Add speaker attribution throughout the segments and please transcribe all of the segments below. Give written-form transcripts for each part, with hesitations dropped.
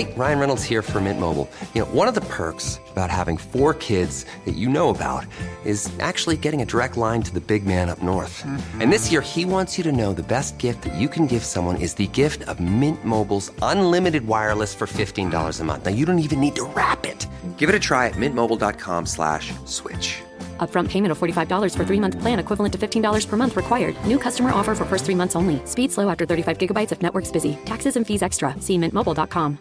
Speaker 1: Hey, Ryan Reynolds here for Mint Mobile. You know, one of the perks about having 4 kids that you know about is actually getting a direct line to the big man up north. And this year, he wants you to know the best gift that you can give someone is the gift of Mint Mobile's unlimited wireless for $15 a month. Now, you don't even need to wrap it. Give it a try at mintmobile.com/switch.
Speaker 2: Upfront payment of $45 for 3-month plan equivalent to $15 per month required. New customer offer for first 3 months only. Speed slow after 35 gigabytes if network's busy. Taxes and fees extra. See mintmobile.com.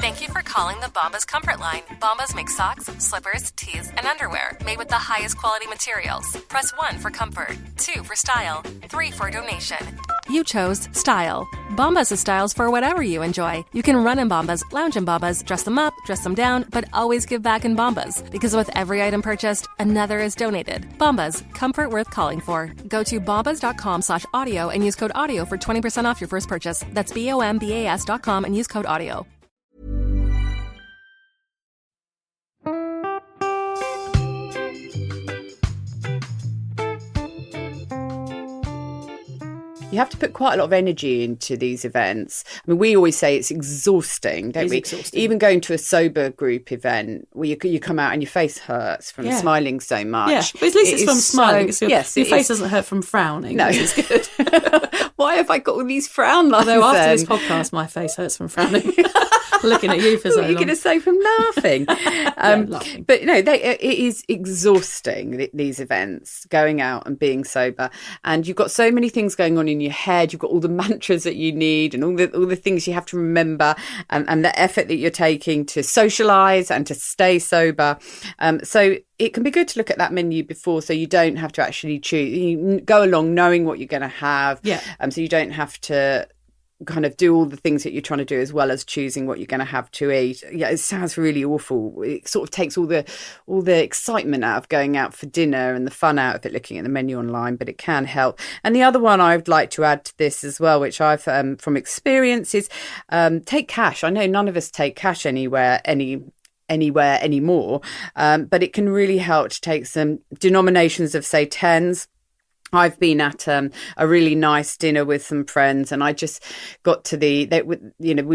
Speaker 3: Thank you for calling the Bombas Comfort Line. Bombas make socks, slippers, tees, and underwear made with the highest quality materials. Press 1 for comfort, 2 for style, 3 for donation. You chose style. Bombas is styles for whatever you enjoy. You can run in Bombas, lounge in Bombas, dress them up, dress them down, but always give back in Bombas. Because with every item purchased, another is donated. Bombas, comfort worth calling for. Go to bombas.com/audio and use code AUDIO for 20% off your first purchase. That's BOMBAS.com and use code AUDIO.
Speaker 4: You have to put quite a lot of energy into these events. I mean, we always say it's exhausting, don't we?
Speaker 5: Exhausting.
Speaker 4: Even going to a sober group event where you come out and your face hurts from smiling so much.
Speaker 5: Yeah, but at least it's from smiling.
Speaker 4: So, yes,
Speaker 5: your face doesn't hurt from frowning.
Speaker 4: No,
Speaker 5: it's good.
Speaker 4: Why have I got all these frown lines?
Speaker 5: Although after this podcast, my face hurts from frowning. Looking at you for so long.
Speaker 4: What are you going to say from laughing?
Speaker 5: Laughing.
Speaker 4: But it is exhausting, these events, going out and being sober. And you've got so many things going on in your head. You've got all the mantras that you need and all the things you have to remember, and the effort that you're taking to socialise and to stay sober. So it can be good to look at that menu before, so you don't have to actually choose. You go along knowing what you're going to have.
Speaker 5: Yeah.
Speaker 4: So you don't have to kind of do all the things that you're trying to do, as well as choosing what you're going to have to eat. Yeah, it sounds really awful. It sort of takes all the excitement out of going out for dinner and the fun out of it, looking at the menu online, but it can help. And the other one I would like to add to this as well, which I've from experience, is take cash. I know none of us take cash anywhere anymore, but it can really help to take some denominations of, say, tens. I've been at a really nice dinner with some friends, and I just got to we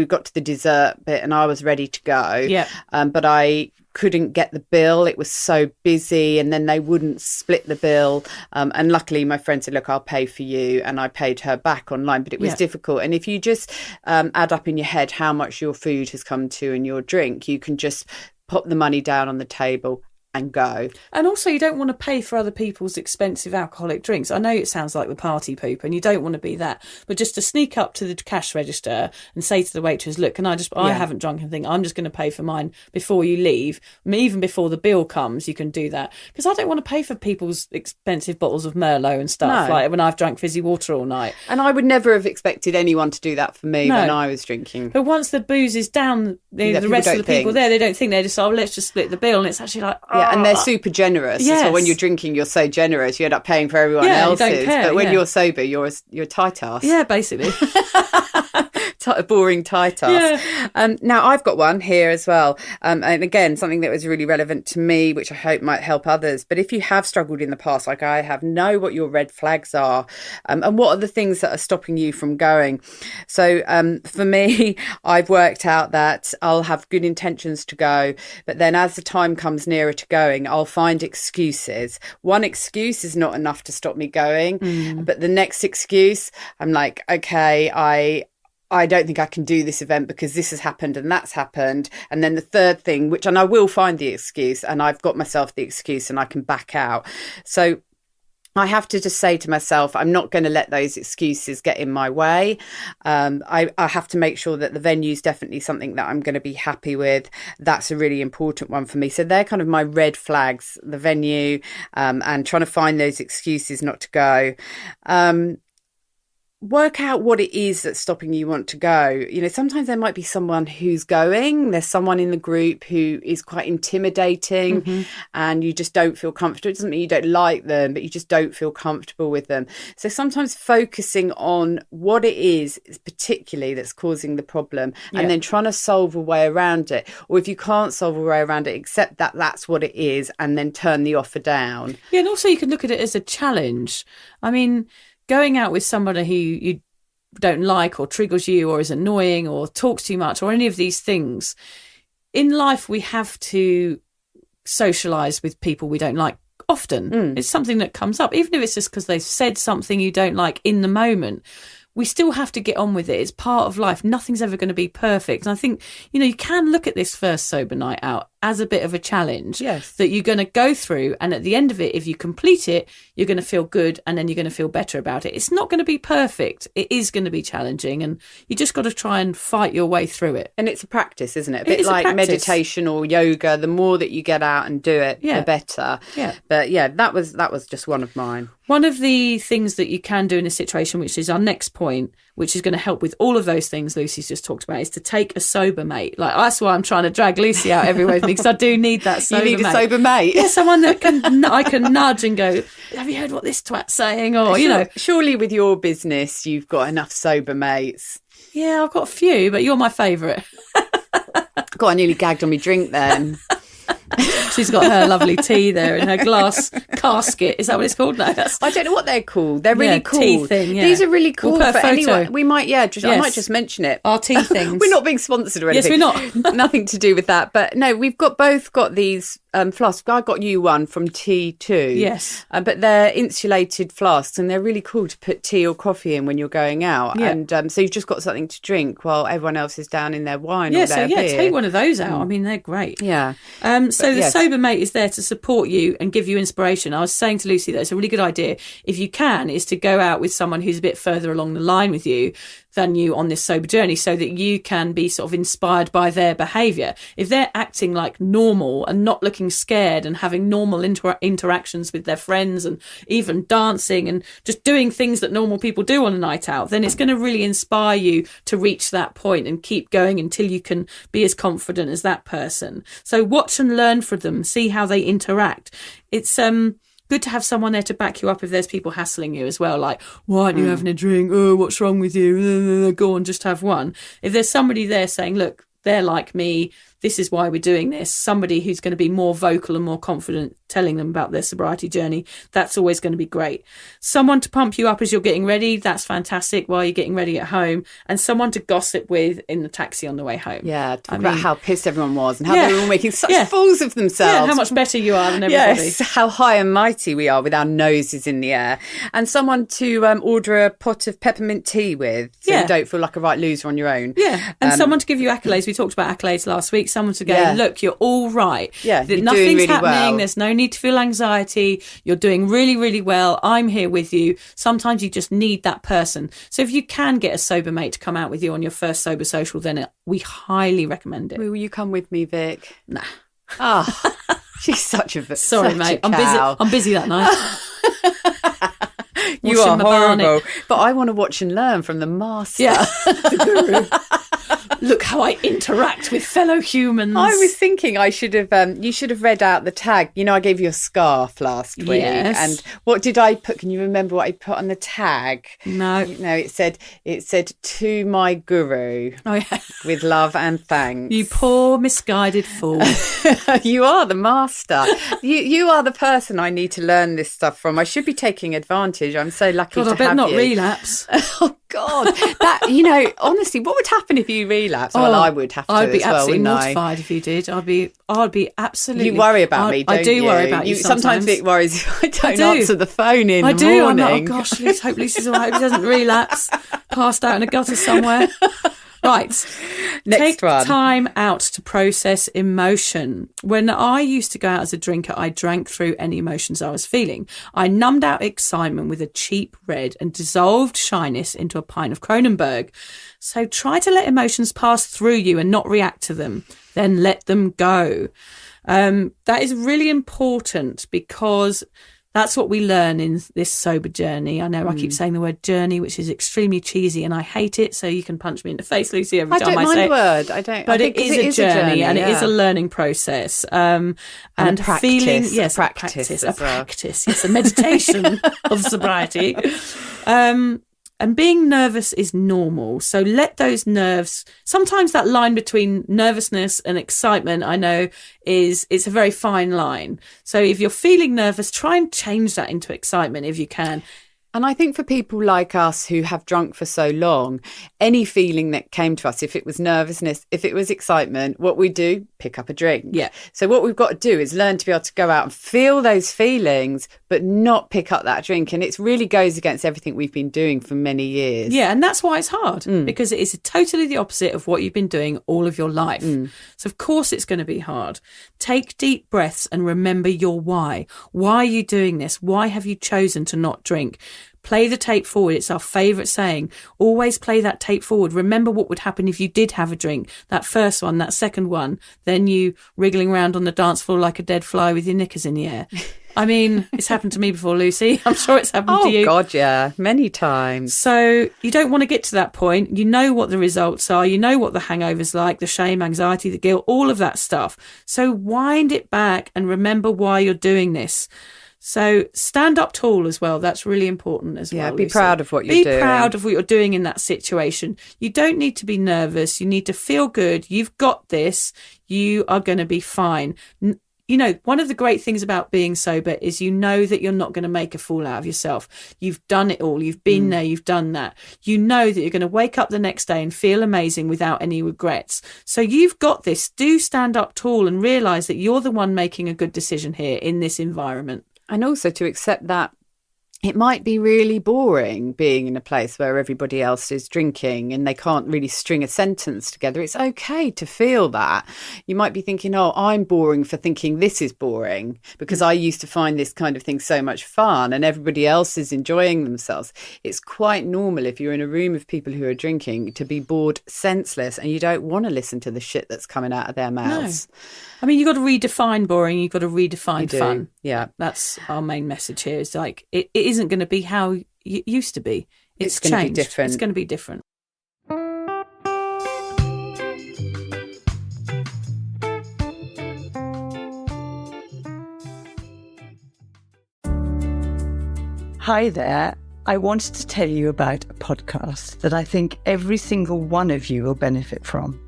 Speaker 4: got to the dessert bit, and I was ready to go.
Speaker 5: Yeah.
Speaker 4: But I couldn't get the bill. It was so busy, and then they wouldn't split the bill. And luckily, my friend said, "Look, I'll pay for you," and I paid her back online. But it was difficult. And if you just add up in your head how much your food has come to and your drink, you can just pop the money down on the table and go.
Speaker 5: And also, you don't want to pay for other people's expensive alcoholic drinks. I know it sounds like the party pooper, and you don't want to be that, but just to sneak up to the cash register and say to the waitress, "Look, I haven't drunk anything, I'm just going to pay for mine before you leave." I mean, even before the bill comes, you can do that, because I don't want to pay for people's expensive bottles of Merlot and stuff, like when I've drank fizzy water all night.
Speaker 4: And I would never have expected anyone to do that for me when I was drinking.
Speaker 5: But once the booze is down, the rest of the people there, they don't think, they're just, let's just split the bill, and it's actually like,
Speaker 4: and they're super generous.
Speaker 5: Yes.
Speaker 4: So when you're drinking, you're so generous, you end up paying for everyone else's.
Speaker 5: You don't care,
Speaker 4: but when you're sober, you're a tight ass.
Speaker 5: Yeah, basically.
Speaker 4: A boring tight ass. Yeah. Now I've got one here as well, and again, something that was really relevant to me, which I hope might help others. But if you have struggled in the past, like I have, know what your red flags are, and what are the things that are stopping you from going. So for me, I've worked out that I'll have good intentions to go, but then as the time comes nearer to going, I'll find excuses. One excuse is not enough to stop me going, but the next excuse, I'm like, okay, I don't think I can do this event because this has happened and that's happened. And then the third thing, and I will find the excuse, and I've got myself the excuse, and I can back out. So I have to just say to myself, I'm not going to let those excuses get in my way. I have to make sure that the venue is definitely something that I'm going to be happy with. That's a really important one for me. So they're kind of my red flags, the venue, and trying to find those excuses not to go. Work out what it is that's stopping you want to go. Sometimes there might be someone who's going. There's someone in the group who is quite intimidating, and you just don't feel comfortable. It doesn't mean you don't like them, but you just don't feel comfortable with them. So sometimes focusing on what it is particularly that's causing the problem, and then trying to solve a way around it. Or if you can't solve a way around it, accept that that's what it is, and then turn the offer down.
Speaker 5: Yeah, and also you can look at it as a challenge. I mean, going out with somebody who you don't like or triggers you or is annoying or talks too much or any of these things. In life, we have to socialise with people we don't like often. It's something that comes up, even if it's just because they've said something you don't like in the moment. We still have to get on with it. It's part of life. Nothing's ever going to be perfect. And I think, you can look at this first sober night out as a bit of a challenge that you're going to go through. And at the end of it, if you complete it, you're going to feel good and then you're going to feel better about it. It's not going to be perfect. It is going to be challenging and you just got to try and fight your way through it.
Speaker 4: And it's a practice, isn't it? A bit like meditation or yoga. The more that you get out and do it, the better. Yeah. But that was just one of mine.
Speaker 5: One of the things that you can do in a situation, which is our next point, which is going to help with all of those things Lucy's just talked about, is to take a sober mate. Like, that's why I'm trying to drag Lucy out everywhere with me, because I do need that sober mate.
Speaker 4: You need a sober mate?
Speaker 5: Yeah, someone that I can nudge and go, have you heard what this twat's saying? Or,
Speaker 4: Surely with your business, you've got enough sober mates.
Speaker 5: Yeah, I've got a few, but you're my favourite.
Speaker 4: God, I nearly gagged on my drink then.
Speaker 5: She's got her lovely tea there in her glass casket. Is that what it's called? No,
Speaker 4: I don't know what they're called. They're really cool.
Speaker 5: Tea thing, yeah.
Speaker 4: These are really cool
Speaker 5: We'll put a
Speaker 4: for
Speaker 5: photo.
Speaker 4: anyone. We might, I might just mention it.
Speaker 5: Our tea things.
Speaker 4: We're not being sponsored or anything.
Speaker 5: Yes, we're not.
Speaker 4: Nothing to do with that. But no, we've both got these flasks. I got you one from T2.
Speaker 5: Yes.
Speaker 4: But they're insulated flasks and they're really cool to put tea or coffee in when you're going out. Yeah. And so you've just got something to drink while everyone else is down in their wine or their beer.
Speaker 5: Take one of those out. I mean, they're great.
Speaker 4: Yeah.
Speaker 5: The sober mate is there to support you and give you inspiration. I was saying to Lucy that it's a really good idea, if you can, is to go out with someone who's a bit further along the line with you than you on this sober journey, so that you can be sort of inspired by their behaviour. If they're acting like normal and not looking scared and having normal interactions with their friends and even dancing and just doing things that normal people do on a night out, then it's going to really inspire you to reach that point and keep going until you can be as confident as that person. So watch and learn from them, see how they interact. It's good to have someone there to back you up if there's people hassling you as well, like, why aren't you having a drink? Oh, what's wrong with you? Go on, just have one. If there's somebody there saying, look, they're like me, this is why we're doing this, somebody who's going to be more vocal and more confident telling them about their sobriety journey, that's always going to be great. Someone to pump you up as you're getting ready, that's fantastic, while you're getting ready at home, and someone to gossip with in the taxi on the way home.
Speaker 4: Yeah, talk about how pissed everyone was and how they were all making such fools of themselves.
Speaker 5: Yeah, how much better you are than everybody.
Speaker 4: Yes, how high and mighty we are with our noses in the air. And someone to order a pot of peppermint tea with, so you don't feel like a right loser on your own.
Speaker 5: Yeah, and someone to give you accolades. We talked about accolades last week. Someone to go, look, you're all right.
Speaker 4: Yeah, you're
Speaker 5: nothing's
Speaker 4: doing really
Speaker 5: happening.
Speaker 4: well.
Speaker 5: There's no need to feel anxiety. You're doing really, really well. I'm here with you. Sometimes you just need that person. So if you can get a sober mate to come out with you on your first sober social, then we highly recommend it.
Speaker 4: Will you come with me, Vic?
Speaker 5: Nah.
Speaker 4: Ah, she's such a
Speaker 5: sorry,
Speaker 4: such
Speaker 5: mate.
Speaker 4: A cow.
Speaker 5: I'm busy that night.
Speaker 4: You are horrible. But I want to watch and learn from the master.
Speaker 5: Yeah, the guru. Look how I interact with fellow humans.
Speaker 4: I was thinking you should have read out the tag. I gave you a scarf last week.
Speaker 5: Yes.
Speaker 4: And what did I put? Can you remember what I put on the tag?
Speaker 5: No.
Speaker 4: It said to my guru.
Speaker 5: Oh, yeah.
Speaker 4: With love and thanks.
Speaker 5: You poor misguided fool.
Speaker 4: You are the master. You are the person I need to learn this stuff from. I should be taking advantage. I'm so lucky to have you.
Speaker 5: I better not relapse.
Speaker 4: Oh God, that honestly, what would happen if you relapse? Well, I would have to.
Speaker 5: I'd be
Speaker 4: as well,
Speaker 5: absolutely
Speaker 4: wouldn't
Speaker 5: mortified if you did. I'd be absolutely.
Speaker 4: You worry about me, don't you?
Speaker 5: I do worry about you.
Speaker 4: Sometimes it worries you. I don't answer the phone in the morning.
Speaker 5: I'm like, oh gosh, hope Lisa's all right. Hope she doesn't relapse, passed out in a gutter somewhere. Right.
Speaker 4: Next one.
Speaker 5: Take time out to process emotion. When I used to go out as a drinker, I drank through any emotions I was feeling. I numbed out excitement with a cheap red and dissolved shyness into a pint of Kronenberg. So try to let emotions pass through you and not react to them. Then let them go. That is really important because that's what we learn in this sober journey. I know I keep saying the word journey, which is extremely cheesy, and I hate it. So you can punch me in the face, Lucy, every time I say it.
Speaker 4: I don't mind the word. I don't.
Speaker 5: But it is a journey, and it is a learning process. And
Speaker 4: a practice.
Speaker 5: Feeling, yes,
Speaker 4: a practice.
Speaker 5: Yes, a meditation of sobriety. And being nervous is normal. So let those nerves, sometimes that line between nervousness and excitement, I know it's a very fine line. So if you're feeling nervous, try and change that into excitement if you can.
Speaker 4: And I think for people like us who have drunk for so long, any feeling that came to us, if it was nervousness, if it was excitement, what we do, pick up a drink.
Speaker 5: Yeah.
Speaker 4: So what we've got to do is learn to be able to go out and feel those feelings, but not pick up that drink. And it really goes against everything we've been doing for many years.
Speaker 5: Yeah, and that's why it's hard, because it is totally the opposite of what you've been doing all of your life. So of course it's going to be hard. Take deep breaths and remember your why. Why are you doing this? Why have you chosen to not drink? Play the tape forward. It's our favourite saying. Always play that tape forward. Remember what would happen if you did have a drink. That first one, that second one, then you wriggling around on the dance floor like a dead fly with your knickers in the air. I mean, it's happened to me before, Lucy. I'm sure it's happened to you.
Speaker 4: Oh, God, yeah. Many times.
Speaker 5: So you don't want to get to that point. You know what the results are. You know what the hangover's like, the shame, anxiety, the guilt, all of that stuff. So wind it back and remember why you're doing this. So stand up tall as well. That's really important as well.
Speaker 4: Yeah, be
Speaker 5: Lucy.
Speaker 4: proud of what you're doing.
Speaker 5: Be proud of what you're doing in that situation. You don't need to be nervous. You need to feel good. You've got this. You are going to be fine. You know, one of the great things about being sober is you know that you're not going to make a fool out of yourself. You've done it all. You've been there. You've done that. You know that you're going to wake up the next day and feel amazing without any regrets. So you've got this. Do stand up tall and realise that you're the one making a good decision here in this environment.
Speaker 4: And also to accept that it might be really boring being in a place where everybody else is drinking and they can't really string a sentence together. It's okay to feel that. You might be thinking, oh, I'm boring for thinking this is boring because I used to find this kind of thing so much fun and everybody else is enjoying themselves. It's quite normal if you're in a room of people who are drinking to be bored senseless and you don't want to listen to the shit that's coming out of their mouths.
Speaker 5: No. I mean, you've got to redefine boring. You've got to redefine fun.
Speaker 4: Yeah.
Speaker 5: That's our main message here. It's like, it isn't going to be how it used to be. It's
Speaker 4: going to be
Speaker 5: changed.
Speaker 4: different.
Speaker 5: It's going to be different.
Speaker 6: Hi there. I wanted to tell you about a podcast that I think every single one of you will benefit from.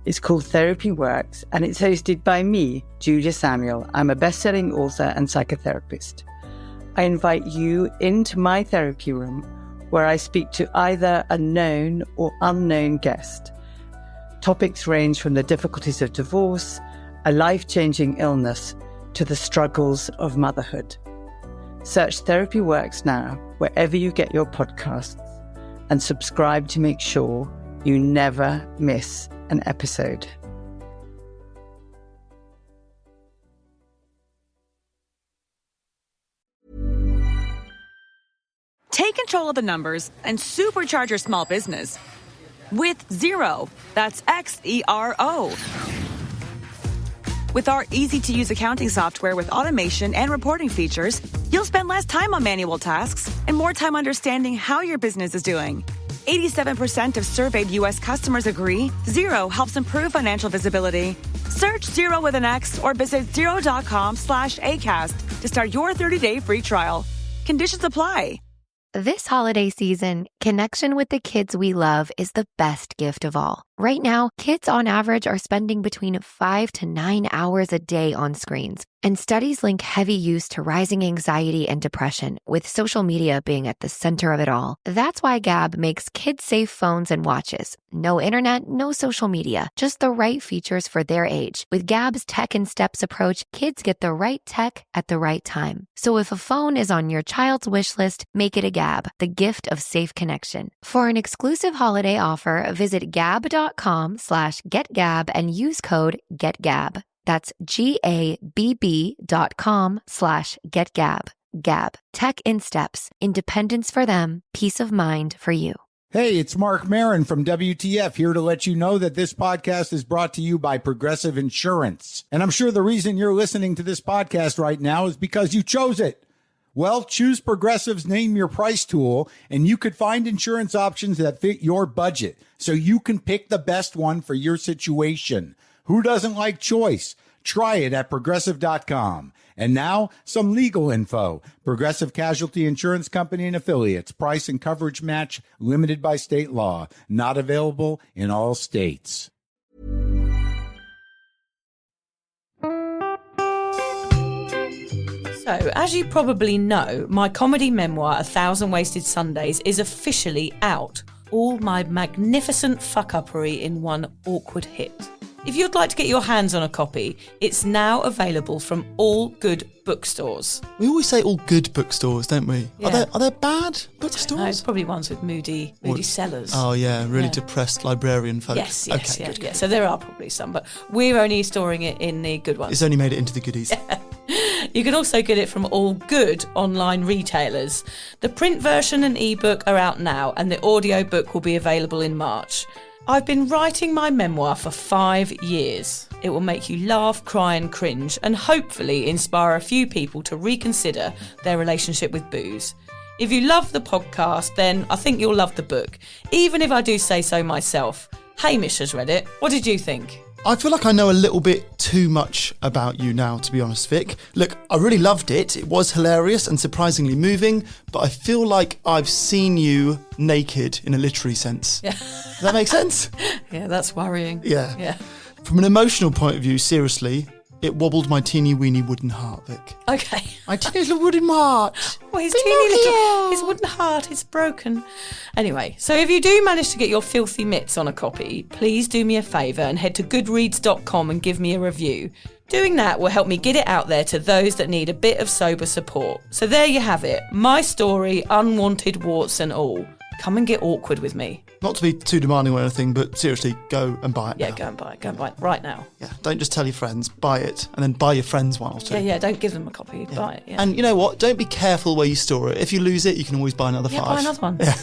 Speaker 6: It's called Therapy Works, and it's hosted by me, Julia Samuel. I'm a best-selling author and psychotherapist. I invite you into my therapy room where I speak to either a known or unknown guest. Topics range from the difficulties of divorce, a life-changing illness, to the struggles of motherhood. Search Therapy Works now wherever you get your podcasts and subscribe to make sure you never miss an episode.
Speaker 7: Take control of the numbers and supercharge your small business with Xero. That's Xero. With our easy-to-use accounting software with automation and reporting features, you'll spend less time on manual tasks and more time understanding how your business is doing. 87% of surveyed U.S. customers agree Xero helps improve financial visibility. Search Xero with an X or visit Xero.com/Acast to start your 30-day free trial. Conditions apply.
Speaker 8: This holiday season, connection with the kids we love is the best gift of all. Right now, kids on average are spending between 5 to 9 hours a day on screens. And studies link heavy use to rising anxiety and depression, with social media being at the center of it all. That's why Gab makes kid-safe phones and watches. No internet, no social media, just the right features for their age. With Gab's Tech in Steps approach, kids get the right tech at the right time. So if a phone is on your child's wish list, make it a Gab, the gift of safe connection. For an exclusive holiday offer, visit gab.com/getgab and use code GETGAB. That's GABB.com/getgab. Gab. Tech in Steps. Independence for them. Peace of mind for you.
Speaker 9: Hey, it's Mark Marin from WTF here to let you know that this podcast is brought to you by Progressive Insurance. And I'm sure the reason you're listening to this podcast right now is because you chose it. Well, choose Progressive's Name Your Price tool, and you could find insurance options that fit your budget, so you can pick the best one for your situation. Who doesn't like choice? Try it at Progressive.com. And now, some legal info. Progressive Casualty Insurance Company and Affiliates. Price and coverage match limited by state law. Not available in all states.
Speaker 5: So, as you probably know, my comedy memoir, 1,000 Wasted Sundays, is officially out. All my magnificent fuck-uppery in one awkward hit. If you'd like to get your hands on a copy, it's now available from all good bookstores.
Speaker 10: We always say all good bookstores, don't we?
Speaker 5: Yeah.
Speaker 10: Are there bad bookstores?
Speaker 5: No, it's probably ones with moody sellers.
Speaker 10: Oh yeah, really depressed librarian folk.
Speaker 5: Yes,
Speaker 10: okay,
Speaker 5: good. So there are probably some, but we're only storing it in the good ones.
Speaker 10: It's only made it into the goodies.
Speaker 5: You can also get it from all good online retailers. The print version and ebook are out now, and the audiobook will be available in March. I've been writing my memoir for 5 years. It will make you laugh, cry and cringe, and hopefully inspire a few people to reconsider their relationship with booze. If you love the podcast, then I think you'll love the book, even if I do say so myself. Hamish has read it. What did you think?
Speaker 10: I feel like I know a little bit too much about you now, to be honest, Vic. Look, I really loved it. It was hilarious and surprisingly moving, but I feel like I've seen you naked in a literary sense.
Speaker 5: Yeah.
Speaker 10: Does that make sense?
Speaker 5: Yeah, that's worrying.
Speaker 10: Yeah. From an emotional point of view, seriously, it wobbled my teeny weeny wooden heart, Vic.
Speaker 5: Okay.
Speaker 10: My teeny little wooden heart.
Speaker 5: Well, his wooden heart is broken. Anyway, so if you do manage to get your filthy mitts on a copy, please do me a favour and head to goodreads.com and give me a review. Doing that will help me get it out there to those that need a bit of sober support. So there you have it. My story, unwanted warts and all. Come and get awkward with me.
Speaker 10: Not to be too demanding or anything, but seriously, go and buy it now.
Speaker 5: Yeah, go and buy it right now.
Speaker 10: Yeah, don't just tell your friends, buy it, and then buy your friends one or two.
Speaker 5: Yeah, don't give them a copy, buy it. Yeah.
Speaker 10: And you know what? Don't be careful where you store it. If you lose it, you can always buy another 5.
Speaker 5: Buy another one.
Speaker 10: Yeah.